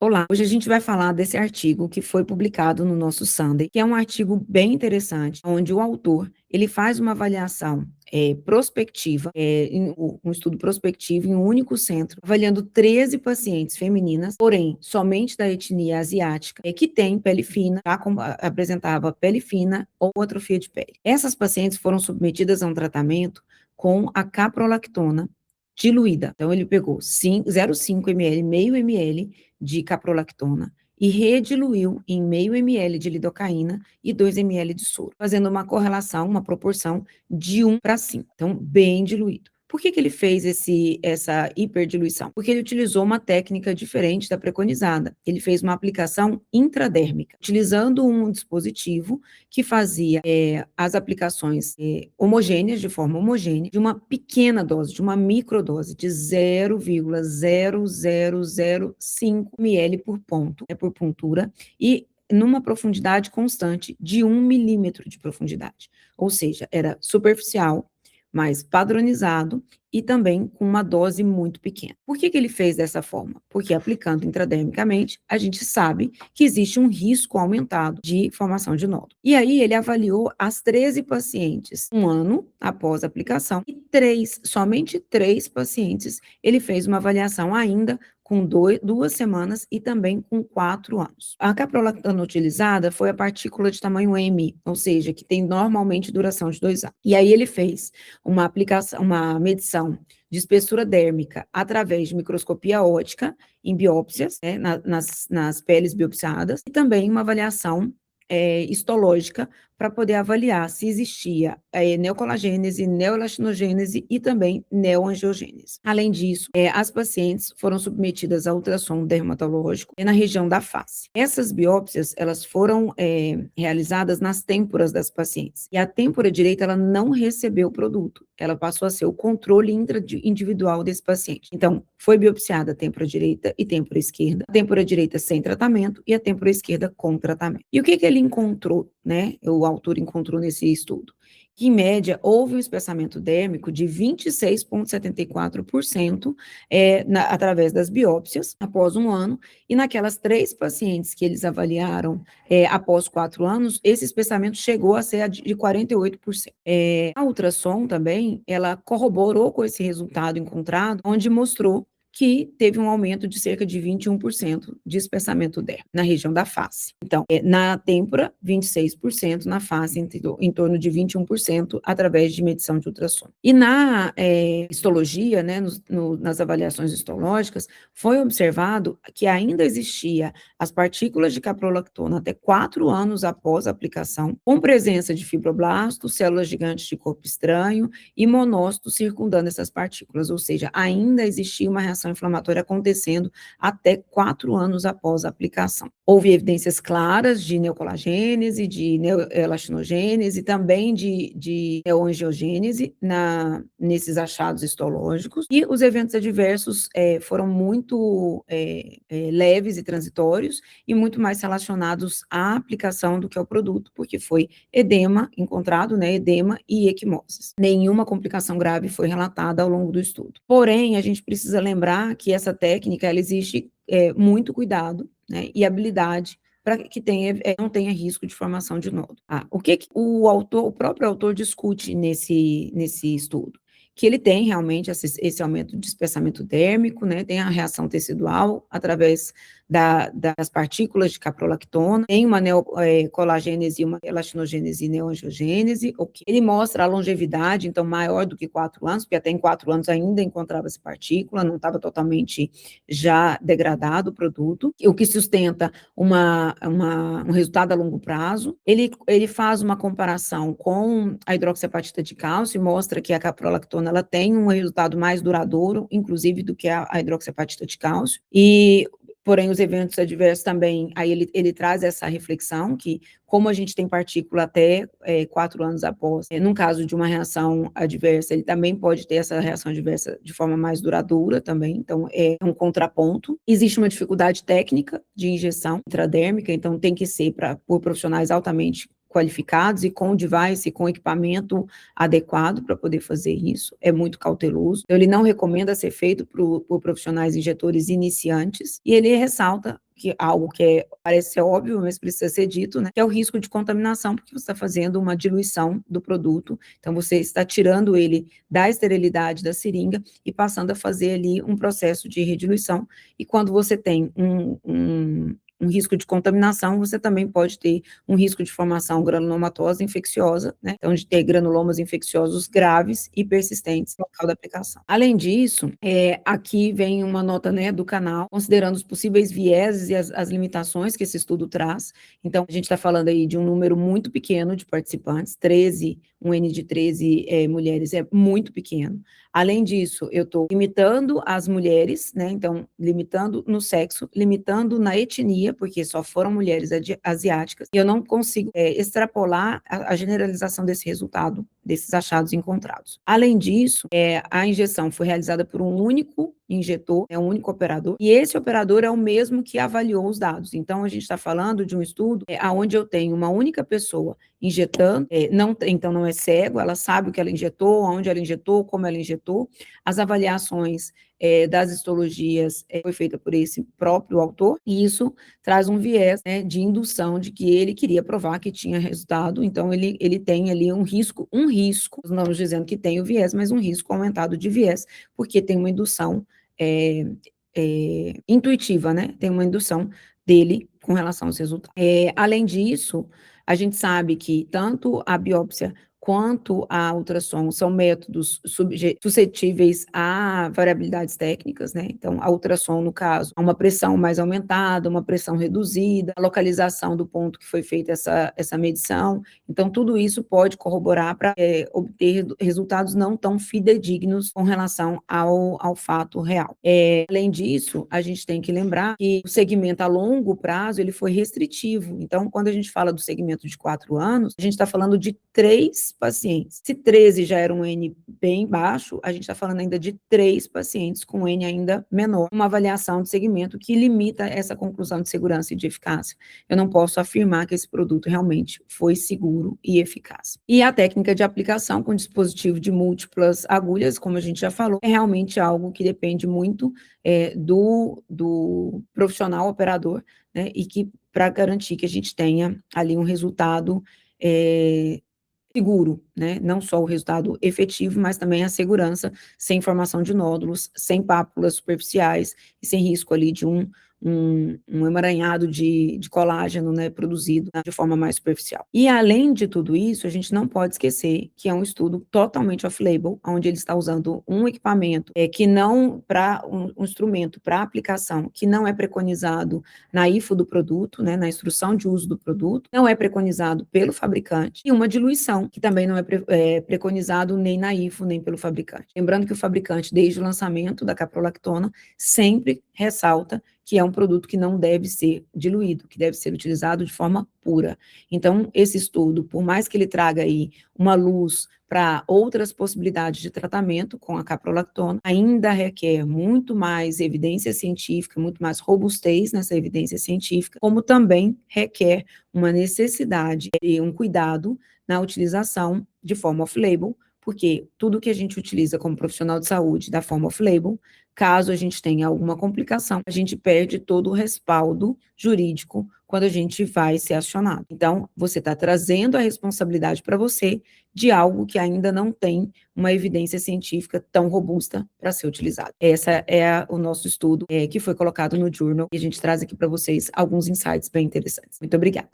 Olá, hoje a gente vai falar desse artigo que foi publicado no nosso Sunday, que é um artigo bem interessante, onde o autor ele faz uma avaliação prospectiva, um estudo prospectivo em um único centro, avaliando 13 pacientes femininas, porém, somente da etnia asiática, que tem pele fina, apresentava pele fina ou atrofia de pele. Essas pacientes foram submetidas a um tratamento com a caprolactona diluída. Então, ele pegou 0,5 ml, meio ml de caprolactona e rediluiu em meio ml de lidocaína e 2 ml de soro, fazendo uma correlação, uma proporção de 1:5. Então, bem diluído. Por que ele fez essa hiperdiluição? Porque ele utilizou uma técnica diferente da preconizada. Ele fez uma aplicação intradérmica, utilizando um dispositivo que fazia as aplicações homogêneas, de forma homogênea, de uma pequena dose, de uma microdose de 0,0005 ml por ponto, por pontura, e numa profundidade constante de 1 milímetro de profundidade. Ou seja, era superficial, mais padronizado e também com uma dose muito pequena. Por que ele fez dessa forma? Porque aplicando intradermicamente, a gente sabe que existe um risco aumentado de formação de nódulo. E aí ele avaliou as 13 pacientes um ano após a aplicação e somente 3 pacientes, ele fez uma avaliação ainda com 2 semanas e também com 4 anos. A caprolactona utilizada foi a partícula de tamanho M, ou seja, que tem normalmente duração de 2 anos. E aí ele fez uma medição de espessura dérmica através de microscopia óptica em biópsias, nas peles biopsiadas, e também uma avaliação histológica para poder avaliar se existia neocolagênese, neoelastinogênese e também neoangiogênese. Além disso, as pacientes foram submetidas a ultrassom dermatológico na região da face. Essas biópsias, elas foram realizadas nas têmporas das pacientes. E a têmpora direita, ela não recebeu o produto. Ela passou a ser o controle individual desse paciente. Então, foi biopsiada a têmpora direita e têmpora esquerda. A têmpora direita sem tratamento e a têmpora esquerda com tratamento. E o que ele encontrou, né? O autor encontrou nesse estudo? Que, em média, houve um espessamento dérmico de 26,74% através das biópsias, após 1 ano, e naquelas 3 pacientes que eles avaliaram após 4 anos, esse espessamento chegou a ser de 48%. A ultrassom também, ela corroborou com esse resultado encontrado, onde mostrou que teve um aumento de cerca de 21% de espessamento dérmico na região da face. Então, na têmpora, 26%, na face, em torno de 21%, através de medição de ultrassom. E na histologia, né, nas avaliações histológicas, foi observado que ainda existia as partículas de caprolactona até 4 anos após a aplicação, com presença de fibroblastos, células gigantes de corpo estranho e monócitos circundando essas partículas, ou seja, ainda existia uma reação inflamatória acontecendo até 4 anos após a aplicação. Houve evidências claras de neocolagênese, de neoelastinogênese, também de neoangiogênese nesses achados histológicos, e os eventos adversos foram muito leves e transitórios, e muito mais relacionados à aplicação do que ao produto, porque foi edema encontrado, né, edema e equimoses. Nenhuma complicação grave foi relatada ao longo do estudo. Porém, a gente precisa lembrar que essa técnica, ela exige muito cuidado, né, e habilidade para que não tenha risco de formação de nódulo. O que o próprio autor discute nesse estudo? Que ele tem realmente esse aumento de espessamento dérmico, né, tem a reação tecidual através das partículas de caprolactona, tem uma neocolagênese, uma elastinogênese e neoangiogênese. Ele mostra a longevidade, então, maior do que 4 anos, porque até em 4 anos ainda encontrava-se partícula, não estava totalmente já degradado o produto, o que sustenta um resultado a longo prazo. Ele faz uma comparação com a hidroxiapatita de cálcio e mostra que a caprolactona ela tem um resultado mais duradouro, inclusive, do que a hidroxiapatita de cálcio, porém, os eventos adversos também, aí ele traz essa reflexão, que como a gente tem partícula até 4 anos após, num caso de uma reação adversa, ele também pode ter essa reação adversa de forma mais duradoura também, então é um contraponto. Existe uma dificuldade técnica de injeção intradérmica, então tem que ser por profissionais altamente qualificados e com device, com equipamento adequado para poder fazer isso, é muito cauteloso. Então, ele não recomenda ser feito por profissionais injetores iniciantes, e ele ressalta que algo que parece ser óbvio, mas precisa ser dito, né, que é o risco de contaminação, porque você está fazendo uma diluição do produto, então você está tirando ele da esterilidade da seringa e passando a fazer ali um processo de rediluição, e quando você tem um risco de contaminação, você também pode ter um risco de formação granulomatosa infecciosa, né, então de ter granulomas infecciosos graves e persistentes no local da aplicação. Além disso, aqui vem uma nota, né, do canal, considerando os possíveis vieses e as limitações que esse estudo traz. Então, a gente está falando aí de um número muito pequeno de participantes, 13, um N de 13 mulheres é muito pequeno. Além disso, eu estou limitando as mulheres, né, então, limitando no sexo, limitando na etnia, porque só foram mulheres asiáticas, e eu não consigo extrapolar a generalização desse resultado, desses achados encontrados. Além disso, a injeção foi realizada por um único injetor, um único operador, e esse operador é o mesmo que avaliou os dados. Então, a gente está falando de um estudo onde eu tenho uma única pessoa injetando, então não é cego, ela sabe o que ela injetou, onde ela injetou, como ela injetou, as avaliações das histologias foi feita por esse próprio autor, e isso traz um viés, né, de indução de que ele queria provar que tinha resultado, então ele tem ali um risco, nós não estamos dizendo que tem o viés, mas um risco aumentado de viés, porque tem uma indução intuitiva, né, tem uma indução dele com relação aos resultados. Além disso, a gente sabe que tanto a biópsia quanto a ultrassom são métodos suscetíveis a variabilidades técnicas, né? Então, a ultrassom, no caso, uma pressão mais aumentada, uma pressão reduzida, a localização do ponto que foi feita essa medição. Então, tudo isso pode corroborar para obter resultados não tão fidedignos com relação ao fato real. Além disso, a gente tem que lembrar que o segmento a longo prazo, ele foi restritivo. Então, quando a gente fala do segmento de 4 anos, a gente está falando de 3 pacientes. Se 13 já era um N bem baixo, a gente está falando ainda de 3 pacientes com N ainda menor, uma avaliação de segmento que limita essa conclusão de segurança e de eficácia. Eu não posso afirmar que esse produto realmente foi seguro e eficaz. E a técnica de aplicação com dispositivo de múltiplas agulhas, como a gente já falou, é realmente algo que depende muito do profissional operador, né, e que para garantir que a gente tenha ali um resultado seguro, né? Não só o resultado efetivo, mas também a segurança, sem formação de nódulos, sem pápulas superficiais e sem risco ali de um emaranhado de colágeno, né, produzido de forma mais superficial. E além de tudo isso, a gente não pode esquecer que é um estudo totalmente off-label, onde ele está usando um equipamento que não, para um instrumento para aplicação, que não é preconizado na IFO do produto, né, na instrução de uso do produto, não é preconizado pelo fabricante, e uma diluição, que também não é preconizado nem na IFO, nem pelo fabricante. Lembrando que o fabricante, desde o lançamento da caprolactona, sempre ressalta que é um produto que não deve ser diluído, que deve ser utilizado de forma pura. Então, esse estudo, por mais que ele traga aí uma luz para outras possibilidades de tratamento com a caprolactona, ainda requer muito mais evidência científica, muito mais robustez nessa evidência científica, como também requer uma necessidade e um cuidado na utilização de forma off-label, porque tudo que a gente utiliza como profissional de saúde da forma off-label, caso a gente tenha alguma complicação, a gente perde todo o respaldo jurídico quando a gente vai ser acionado. Então, você está trazendo a responsabilidade para você de algo que ainda não tem uma evidência científica tão robusta para ser utilizado. Essa é o nosso estudo que foi colocado no Journal, e a gente traz aqui para vocês alguns insights bem interessantes. Muito obrigada.